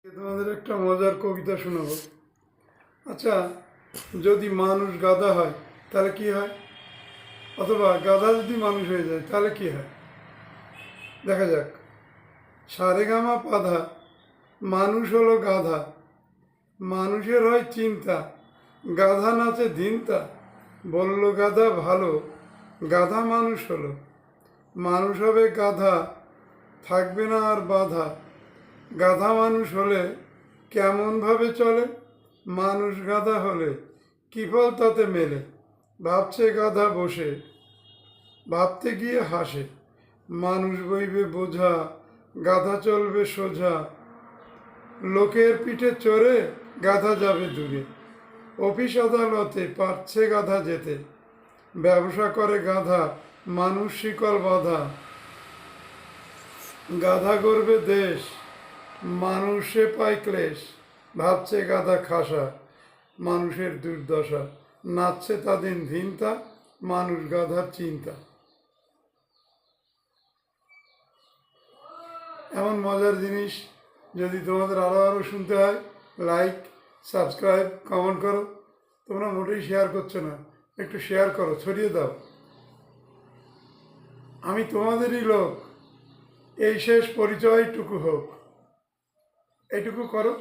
তোমাদের একটা মজার কবিতা শোনাবো। আচ্ছা, যদি মানুষ গাধা হয় তাহলে কি হয়? অথবা গাধা যদি মানুষ হয়ে যায় তাহলে কি হয়? দেখা যাক। সারেগামা পাধা, মানুষ হলো গাধা, মানুষের হয় চিন্তা, গাধা নাচে ধিনতা, বলল গাধা ভালো, গাধা মানুষ হলো, মানুষ হবে গাধা, থাকবে না আর বাধা, গাধা মানুষ হলে কেমনভাবে চলে, মানুষ গাধা হলে কি ফল তাতে মেলে, ভাবছে গাধা বসে, ভাবতে গিয়ে হাসে, মানুষ বইবে বোঝা, গাধা চলবে সোজা, লোকের পিঠে চড়ে গাধা যাবে দূরে, অফিস আদালতে পারছে গাধা যেতে, ব্যবসা করে গাধা, মানুষ শিকল বাধা, গাধা গড়বে দেশ, মানুষে পায় ক্লেশ, ভাবছে গাধা খাসা, মানুষের দুর্দশা, নাচছে তাদের ধিনতা, মানুষ গাধার চিন্তা। এমন মজার জিনিস যদি তোমাদের আরও শুনতে হয়, লাইক, সাবস্ক্রাইব, কমেন্ট করো। তোমরা মোটেই শেয়ার করছো না, একটু শেয়ার করো, ছড়িয়ে দাও। আমি তোমাদেরই লোক, এই শেষ পরিচয়টুকু হোক, এইটুকু করো।